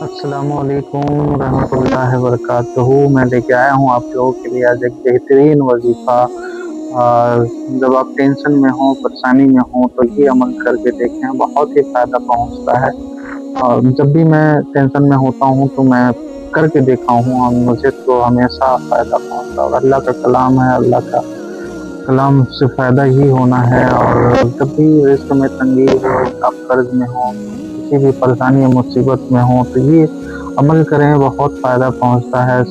السلام علیکم ورحمۃ اللہ وبرکاتہ۔ میں لے کے آیا ہوں آپ لوگوں کے لیے آج ایک بہترین وظیفہ۔ اور جب آپ ٹینشن میں ہوں، پریشانی میں ہوں تو یہ عمل کر کے دیکھیں، بہت ہی فائدہ پہنچتا ہے۔ اور جب بھی میں ٹینشن میں ہوتا ہوں تو میں کر کے دیکھا ہوں اور مجھے تو ہمیشہ فائدہ پہنچتا ہے۔ اور اللہ کا کلام ہے، اللہ کا کلام سے فائدہ ہی ہونا ہے۔ اور جب بھی رزق میں تنگی ہو، آپ قرض میں ہو، کسی بھی پریشانی یا مصیبت میں ہوں تو یہ عمل کریں، بہت فائدہ پہنچتا ہے۔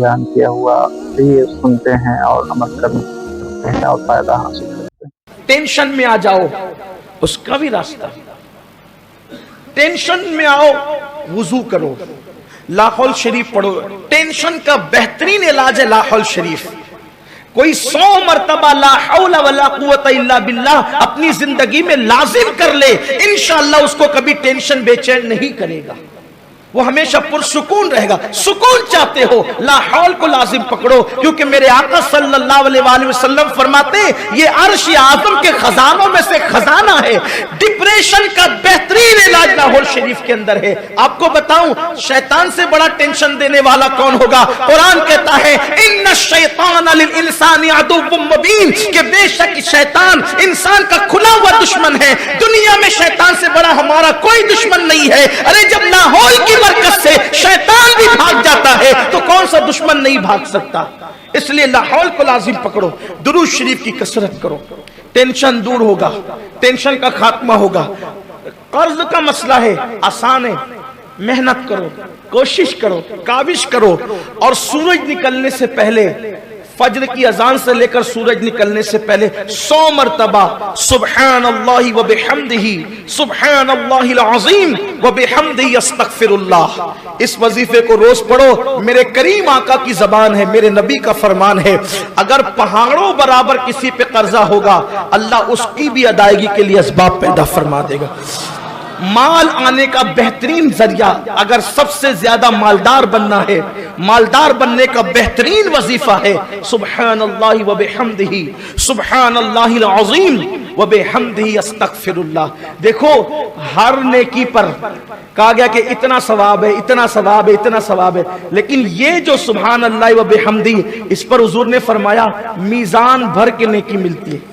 بیان کیا ہوا یہ سنتے ہیں اور عمل کرتے ہیں اور فائدہ حاصل کرتے ہیں۔ ٹینشن میں آ جاؤ، اس کا بھی راستہ۔ ٹینشن میں آؤ، وضو کرو، لاحول شریف پڑھو۔ ٹینشن کا بہترین علاج ہے لاحول شریف۔ کوئی 100 مرتبہ لا حول ولا قوت الا باللہ اپنی زندگی میں لازم کر لے، انشاءاللہ اس کو کبھی ٹینشن بے چین نہیں کرے گا، وہ ہمیشہ پرسکون رہے گا۔ سکون چاہتے ہو، لا حول کو لازم پکڑو، کیونکہ میرے آقا صلی اللہ علیہ وآلہ وسلم فرماتے ہیں یہ عرش اعظم کے خزانوں میں سے خزانہ ہے۔ ڈپریشن کا بہترین علاج لاہور شریف کے اندر ہے۔ آپ کو بتاؤں شیطان سے بڑا ٹینشن دینے والا کون ہوگا؟ قرآن کہتا ہے ان الشیطان للانسان عدو مبین، کہ بے شک شیطان انسان کا کھلا ہوا دشمن ہے۔ دنیا میں شیطان سے بڑا ہمارا کوئی دشمن نہیں ہے۔ ارے جب لاہور کی برکت سے شیطان بھی بھاگ جاتا ہے تو کون سا دشمن نہیں بھاگ سکتا؟ اس لیے لاحول کو لازم پکڑو، درود شریف کی کثرت کرو، ٹینشن دور ہوگا، ٹینشن کا خاتمہ ہوگا۔ قرض کا مسئلہ ہے، آسان ہے، محنت کرو، کوشش کرو، کاوش کرو، اور سورج نکلنے سے پہلے، فجر کی اذان سے لے کر سورج نکلنے سے پہلے 100 مرتبہ سبحان اللہ و بحمدہ سبحان اللہ العظیم و بحمدہ استغفر اللہ، اس وظیفے کو روز پڑھو۔ میرے کریم آقا کی زبان ہے، میرے نبی کا فرمان ہے، اگر پہاڑوں برابر کسی پہ قرضہ ہوگا اللہ اس کی بھی ادائیگی کے لیے اسباب پیدا فرما دے گا۔ مال آنے کا بہترین ذریعہ، اگر سب سے زیادہ مالدار بننا ہے، مالدار بننے کا بہترین وظیفہ ہے سبحان اللہ و بحمدہ سبحان اللہ العظیم و بحمدہ استغفر اللہ۔ دیکھو ہر نیکی پر کہا گیا کہ اتنا ثواب ہے، اتنا ثواب ہے، اتنا ثواب ہے، لیکن یہ جو سبحان اللہ و بحمدہ، اس پر حضور نے فرمایا میزان بھر کے نیکی ملتی ہے۔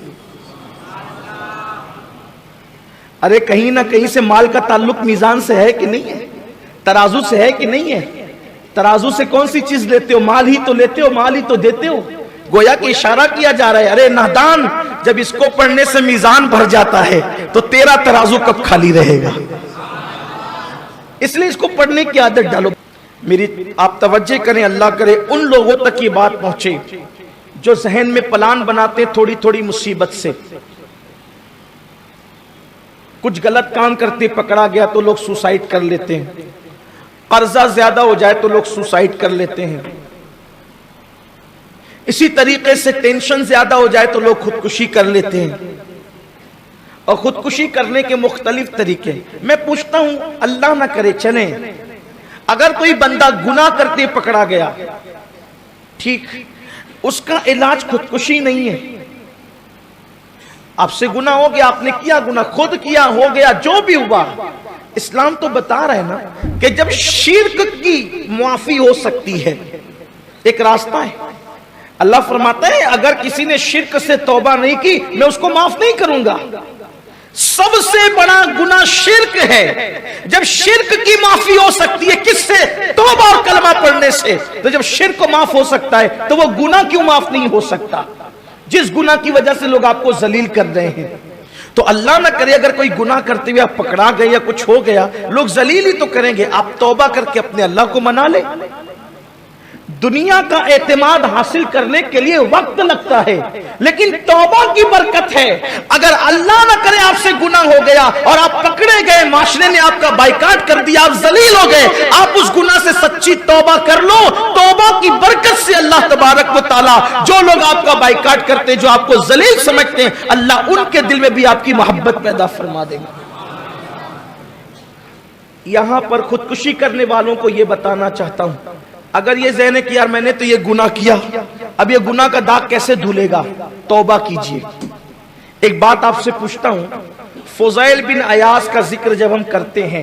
ارے کہیں نہ کہیں سے مال کا تعلق میزان سے ہے کہ نہیں ہے؟ ترازو سے ہے کہ نہیں ہے؟ ترازو سے کون سی چیز لیتے ہو؟ مال ہی تو لیتے ہو، مال ہی تو دیتے ہو۔ گویا کہ اشارہ کیا جا رہا ہے ارے نادان، جب اس کو پڑھنے سے میزان بھر جاتا ہے تو تیرا ترازو کب خالی رہے گا؟ اس لیے اس کو پڑھنے کی عادت ڈالو۔ میری آپ توجہ کریں، اللہ کرے ان لوگوں تک یہ بات پہنچے جو ذہن میں پلان بناتے تھوڑی تھوڑی مصیبت سے، کچھ غلط کام کرتے پکڑا گیا تو لوگ سوسائیڈ کر لیتے ہیں، قرضہ زیادہ ہو جائے تو لوگ سوسائیڈ کر لیتے ہیں، اسی طریقے سے ٹینشن زیادہ ہو جائے تو لوگ خودکشی کر لیتے ہیں، اور خودکشی کرنے کے مختلف طریقے۔ میں پوچھتا ہوں اللہ نہ کرے چلیں اگر کوئی بندہ گناہ کرتے پکڑا گیا، ٹھیک، اس کا علاج خودکشی نہیں ہے۔ آپ سے گناہ ہو گیا، آپ نے کیا گناہ، خود کیا، ہو گیا، جو بھی ہوا، اسلام تو بتا رہا ہے نا کہ جب شرک کی معافی ہو سکتی ہے، ایک راستہ ہے۔ اللہ فرماتا ہے اگر کسی نے شرک سے توبہ نہیں کی میں اس کو معاف نہیں کروں گا۔ سب سے بڑا گناہ شرک ہے، جب شرک کی معافی ہو سکتی ہے کس سے؟ توبہ اور کلمہ پڑھنے سے۔ تو جب شرک کو معاف ہو سکتا ہے تو وہ گناہ کیوں معاف نہیں ہو سکتا جس گناہ کی وجہ سے لوگ آپ کو ذلیل کر رہے ہیں؟ تو اللہ نہ کرے اگر کوئی گناہ کرتے ہوئے آپ پکڑا گئے یا کچھ ہو گیا، لوگ ذلیل ہی تو کریں گے، آپ توبہ کر کے اپنے اللہ کو منا لیں۔ دنیا کا اعتماد حاصل کرنے کے لیے وقت لگتا ہے، لیکن توبہ کی برکت ہے۔ اگر اللہ نہ کرے آپ سے گناہ ہو گیا اور آپ پکڑے گئے، معاشرے نے آپ کا بائیکاٹ کر دیا، آپ ذلیل ہو گئے، آپ اس گناہ سے سچی توبہ کر لو، توبہ کی برکت سے اللہ تبارک و تعالی جو لوگ آپ کا بائیکاٹ کرتے، جو آپ کو ذلیل سمجھتے ہیں، اللہ ان کے دل میں بھی آپ کی محبت پیدا فرما دے گا۔ یہاں پر خودکشی کرنے والوں کو یہ بتانا چاہتا ہوں، اگر یہ ذہن ہے کہ یار میں نے تو یہ گناہ کیا، اب یہ گناہ کا داغ کیسے دھلے گا؟ توبہ کیجئے۔ ایک بات آپ سے پوچھتا ہوں، فضیل بن عیاض کا ذکر جب ہم کرتے ہیں